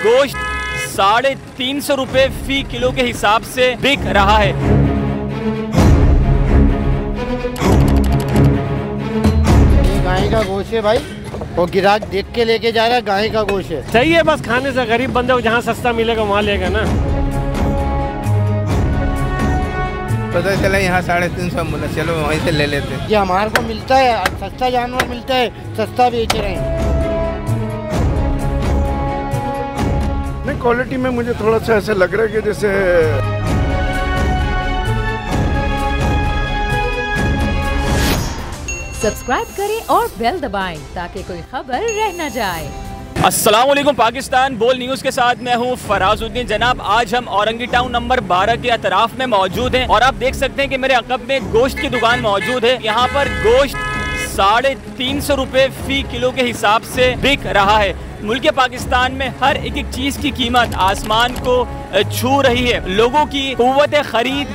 गोश्त 350 रुपए फी किलो के हिसाब से बिक रहा है। गाय का गोश्त है भाई, वो गिराक देख के लेके जा रहा है, गाय का गोश्त है। सही है, बस खाने से गरीब बंदे को जहाँ सस्ता मिलेगा वहाँ लेगा ना। पता चला यहाँ 350 मिला, चलो वहीं से ले लेते। ये हमारे को मिलता है, सस्ता जानवर मिलता है, सस्ता बेच रहे हैं। नहीं, क्वालिटी में मुझे थोड़ा सा ऐसा लग रहा है कि जैसे सब्सक्राइब करें और बेल दबाएं ताकि कोई खबर रह न जाए। अस्सलाम वालेकुम पाकिस्तान, बोल न्यूज़ के साथ मैं हूं फराजुद्दीन। जनाब, आज हम औरंगी टाउन नंबर 12 के अतराफ में मौजूद हैं और आप देख सकते हैं कि मेरे अकब में गोश्त की दुकान मौजूद है। यहाँ पर गोश्त 350 रुपए फी किलो के हिसाब से बिक रहा है। मुल्क पाकिस्तान में हर एक चीज़ की कीमत आसमान को छू रही है। लोगों की कुव्वत खरीद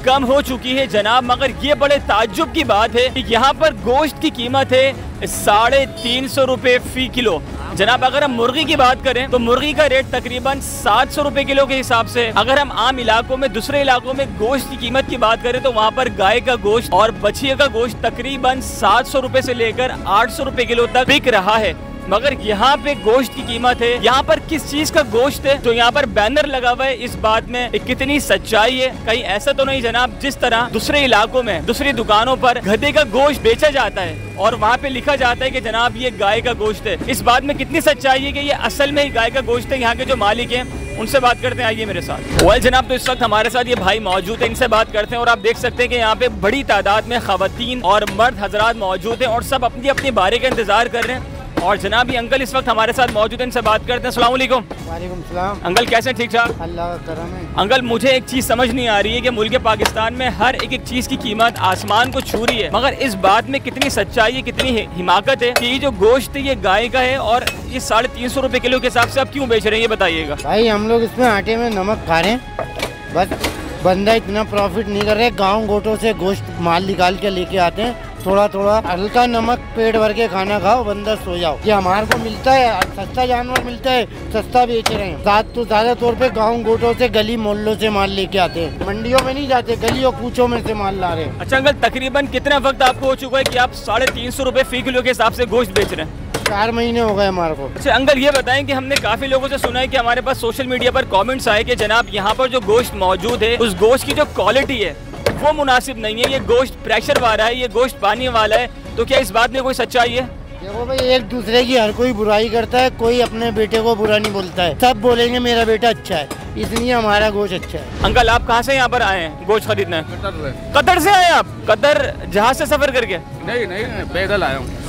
कम हो चुकी है जनाब, मगर ये बड़े ताज्जुब की बात है कि यहाँ पर गोश्त की कीमत है 350 रुपए फी किलो। जनाब, अगर हम मुर्गी की बात करें तो मुर्गी का रेट तकरीबन 700 रुपए किलो के हिसाब से। अगर हम आम इलाकों में, दूसरे इलाकों में गोश्त की कीमत की बात करें तो वहाँ पर गाय का गोश्त और बछिया का गोश्त तकरीबन 700 रुपए से लेकर 800 रुपए किलो तक बिक रहा है। मगर यहाँ पे गोश्त की कीमत है, यहाँ पर किस चीज का गोश्त है जो यहाँ पर बैनर लगा हुआ है, इस बात में कितनी सच्चाई है? कहीं ऐसा तो नहीं जनाब जिस तरह दूसरे इलाकों में, दूसरी दुकानों पर गधे का गोश्त बेचा जाता है और वहाँ पे लिखा जाता है कि जनाब ये गाय का गोश्त है। इस बात में कितनी सच्चाई है कि ये असल में ही गाय का गोश्त है? यहाँ के जो मालिक हैं उनसे बात करते हैं, आइए मेरे साथ। वेल जनाब, तो इस वक्त हमारे साथ ये भाई मौजूद है, इनसे बात करते हैं। और आप देख सकते हैं कि यहाँ पे बड़ी तादाद में खवातीन और मर्द हजरात मौजूद हैं और सब अपनी अपनी बारी का इंतजार कर रहे हैं। और जनाब ये अंकल इस वक्त हमारे साथ मौजूद हैं, इनसे बात करते हैं। अस्सलाम वालेकुम। वालेकुम सलाम। अंकल कैसे हैं? ठीक ठाक, अल्लाह का करम है। अंकल मुझे एक चीज़ समझ नहीं आ रही है कि मुल्क पाकिस्तान में हर एक चीज़ की कीमत आसमान को छू रही है, मगर इस बात में कितनी सच्चाई है, कितनी हिमाकत है कि ये जो गोश्त है ये गाय का है और ये 350 रुपए किलो के हिसाब से आप क्यों बेच रहे हैं, ये बताइएगा। भाई हम लोग इसमें आटे में नमक खा रहे हैं, बस बंदा इतना प्रॉफिट नहीं कर रहे। गाँव गोटों से गोश्त माल निकाल के लेके आते हैं, थोड़ा थोड़ा हल्का नमक पेट भर के खाना खाओ, बंदा सो जाओ। ये हमारे को मिलता है, सस्ता जानवर मिलता है, सस्ता बेच रहे हैं। ज्यादा तौर पे गाँव गोटों से, गली मोहल्लों से माल लेके आते हैं, मंडियों में नहीं जाते, गलियों कूचों में से माल ला रहे हैं। अच्छा अंकल, तकरीबन कितना वक्त आपको हो चुका है कि आप 350 रुपए फी किलो के हिसाब से गोश्त बेच रहे हैं? 4 महीने हो गए हमारे को। अच्छा अंकल, ये बताएं कि हमने काफी लोगों से सुना है कि हमारे पास सोशल मीडिया पर कमेंट्स आए कि जनाब यहाँ पर जो गोश्त मौजूद है उस गोश्त की जो क्वालिटी है वो मुनासिब नहीं है, ये गोश्त प्रेशर वाला है, ये गोश्त पानी वाला है। तो क्या इस बात में कोई सच्चाई है? देखो भाई, एक दूसरे की हर कोई बुराई करता है, कोई अपने बेटे को बुरा नहीं बोलता है। सब बोलेंगे मेरा बेटा अच्छा है, इसलिए हमारा गोश्त अच्छा है। अंकल आप कहाँ से यहाँ पर आए हैं गोश्त खरीदने? कतर से आए आप? कतर जहाज से सफर करके? नहीं पैदल आया हूँ।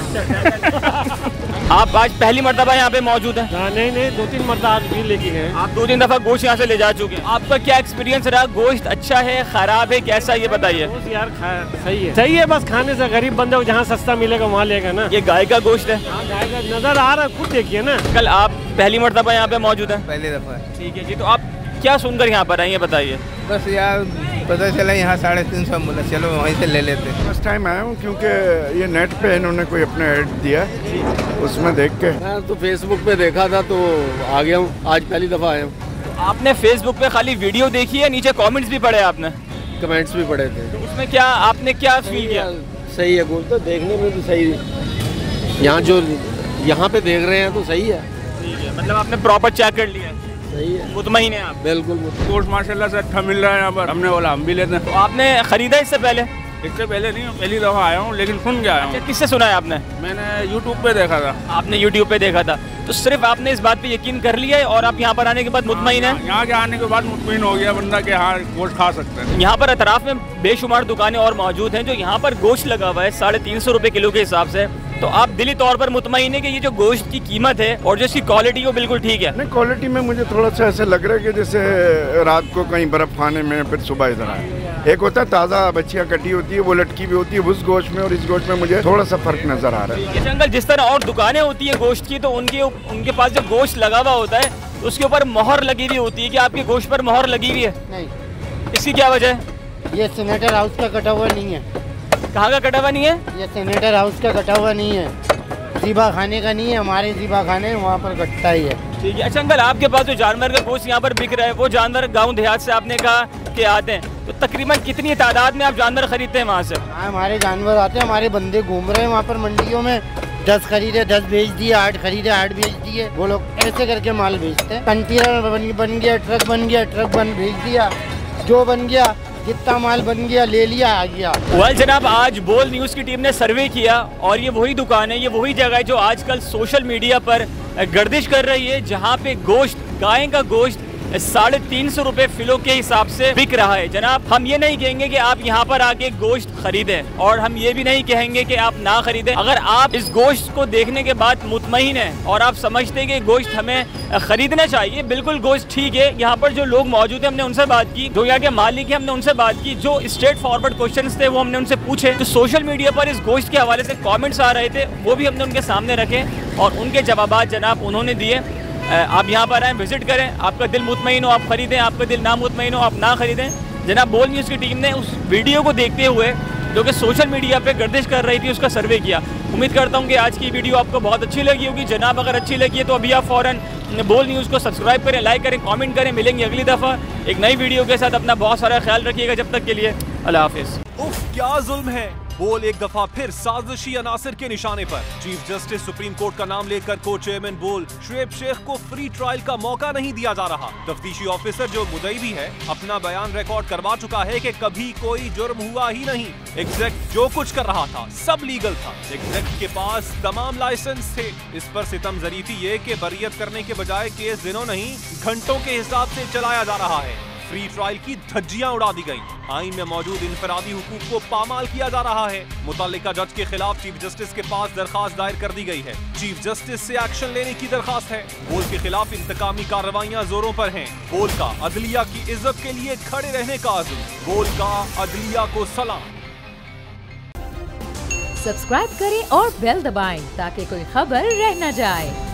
आप आज पहली मर्तबा यहाँ पे मौजूद है? नहीं 2-3 मरतबा आज भी लेके गए। आप 2-3 दफा गोश्त यहाँ से ले जा चुके हैं। आपका क्या एक्सपीरियंस रहा? गोश्त अच्छा है, खराब है, कैसा, ये बताइए। यार सही है, बस खाने से गरीब बंदे को जहाँ सस्ता मिलेगा वहाँ लेगा ना। ये गाय का गोश्त है? गाय का नजर आ रहा है, खुद देखिए ना। कल आप पहली मर्तबा यहाँ पे मौजूद है? पहली दफा। ठीक है जी, तो आप क्या सुनकर यहाँ पर आए, ये बताइए। बस यार पता चला यहाँ 350 मिला, चलो वहीं से ले लेते। फर्स्ट टाइम आया हूँ क्योंकि ये नेट पे इन्होंने कोई अपना ऐड दिया, उसमें देख के। मैं तो फेसबुक पे देखा था तो आ गया हूँ, आज पहली दफ़ा आया हूँ। तो आपने फेसबुक पे खाली वीडियो देखी है, नीचे कमेंट्स भी पढ़े आपने? कमेंट्स भी पढ़े थे। तो उसमें क्या आपने क्या फील किया? सही है गोश्त तो देखने में तो सही है, यहाँ पे देख रहे हैं तो सही है। ठीक है, मतलब आपने प्रॉपर चेक कर लिया है? सही है, मुतमईन है आप? बिल्कुल। गोश्त माशाल्लाह से अच्छा मिल रहा है यहाँ पर, हमने बोला हम भी लेते हैं। तो आपने खरीदा इससे पहले? इससे पहले नहीं, पहली दफ़ा आया हूँ, लेकिन सुन के आया हूँ। किससे सुना है आपने? मैंने यूट्यूब पे देखा था। आपने यूट्यूब पे देखा था, तो सिर्फ आपने इस बात पे यकीन कर लिया है और आप यहाँ पर आने के बाद मुतमईन है? यहाँ के आने के बाद मुतमईन हो गया बंदा कि हाँ गोश्त खा सकते हैं। यहाँ पर अतराफ में बेशुमार दुकानें और मौजूद हैं जो यहाँ पर गोश्त लगा हुआ है 350 रुपए किलो के हिसाब से। तो आप दिली तौर पर मुतमईन है कि ये जो गोश्त की कीमत है और जो इसकी क्वालिटी है वो बिल्कुल ठीक है? नहीं, क्वालिटी में मुझे थोड़ा सा ऐसा लग रहा है कि जैसे रात को कहीं बर्फ खाने में फिर सुबह इधर आए। एक होता है ताज़ा बच्चियाँ कटी होती है, वो लटकी भी होती है, उस गोश्त में और इस गोश्त में मुझे थोड़ा सा फर्क नजर आ रहा है। अंकल, जिस तरह और दुकानें होती है गोश्त की तो उनके पास जो गोश्त लगा हुआ होता है उसके ऊपर मोहर लगी हुई होती है, कि आपके गोश्त पर मोहर लगी हुई है? नहीं। इसकी क्या वजह है? ये सेनेटर हाउस का कटा हुआ नहीं है। कहाँ का कटा हुआ नहीं है? ये सेनेटर हाउस का कटा हुआ नहीं है, ज़िबा खाने का नहीं है। हमारे ज़िबा खाने वहाँ पर कटता ही है। ठीक है। अच्छा अंकल, आपके पास जो जानवर का गोश्त यहाँ पर बिक रहा है, वो जानवर गांव देहात से आपने कहा कि आते हैं, तो तकरीबन कितनी तादाद में आप जानवर खरीदते हैं वहाँ से? हमारे जानवर आते हैं, हमारे बंदे घूम रहे हैं वहाँ पर मंडियों में, 10 खरीदे 10 बेच दिए, 8 खरीदे 8 बेच दिए, वो लोग ऐसे करके माल बेचते हैं। कंटेनर बन गया, ट्रक बन गया, ट्रक भेज दिया, जो बन गया, जितना माल बन गया ले लिया, आ गया। वेल जनाब, आज बोल न्यूज़ की टीम ने सर्वे किया और ये वही दुकान है, ये वही जगह है जो आजकल सोशल मीडिया पर गर्दिश कर रही है, जहाँ पे गोश्त, गाय का गोश्त 350 रुपए किलो के हिसाब से बिक रहा है। जनाब, हम ये नहीं कहेंगे कि आप यहाँ पर आके गोश्त खरीदें और हम ये भी नहीं कहेंगे कि आप ना खरीदें। अगर आप इस गोश्त को देखने के बाद मुतमईन हैं और आप समझते हैं कि गोश्त हमें खरीदना चाहिए, बिल्कुल गोश्त ठीक है। यहाँ पर जो लोग मौजूद हैं, हमने उनसे बात की, जो यहाँ के मालिक हैं, हमने उनसे बात की, जो स्ट्रेट फॉरवर्ड क्वेश्चंस थे वो हमने उनसे पूछे। तो सोशल मीडिया पर इस गोश्त के हवाले से कॉमेंट्स आ रहे थे, वो भी हमने उनके सामने रखे और उनके जवाब जनाब उन्होंने दिए। आप यहाँ पर आएँ, विजिट करें, आपका दिल मुतमईन हो आप खरीदें, आपका दिल ना मुतमईन हो आप ना खरीदें। जनाब, बोल न्यूज़ की टीम ने उस वीडियो को देखते हुए जो कि सोशल मीडिया पे गर्दिश कर रही थी, उसका सर्वे किया। उम्मीद करता हूँ कि आज की वीडियो आपको बहुत अच्छी लगी होगी। जनाब, अगर अच्छी लगी है तो अभी आप फ़ौरन बोल न्यूज़ को सब्सक्राइब करें, लाइक करें, कमेंट करें। मिलेंगे अगली दफ़ा एक नई वीडियो के साथ। अपना बहुत सारा ख्याल रखिएगा, जब तक के लिए अल्लाह हाफिज़। उफ, क्या जुल्म है। बोल एक दफा फिर साजिशी अनासिर के निशाने पर। चीफ जस्टिस सुप्रीम कोर्ट का नाम लेकर को चेयरमैन बोल शुएब शेख को फ्री ट्रायल का मौका नहीं दिया जा रहा। तफ्तीशी ऑफिसर जो मुदई भी है, अपना बयान रिकॉर्ड करवा चुका है कि कभी कोई जुर्म हुआ ही नहीं। एग्जैक्ट जो कुछ कर रहा था सब लीगल था। एग्जैक्ट के पास तमाम लाइसेंस थे। इस पर सितम जरीफी ये कि बरियत करने के बजाय केस दिनों नहीं घंटों के हिसाब से चलाया जा रहा है। फ्री ट्रायल की धज्जियां उड़ा दी गई। आईन में मौजूद इनफरादी हुकूक को पामाल किया जा रहा है। मुतल्लिका जज के खिलाफ चीफ जस्टिस के पास दरखास्त दायर कर दी गई है। चीफ जस्टिस से एक्शन लेने की दरखास्त है। बोल के खिलाफ इंतकामी कार्रवाइयां जोरों पर हैं। बोल का अदलिया की इज्जत के लिए खड़े रहने का अज़्म। बोल का अदलिया को सलाम। सब्सक्राइब करें और बेल दबाएं ताकि कोई खबर रह न जाए।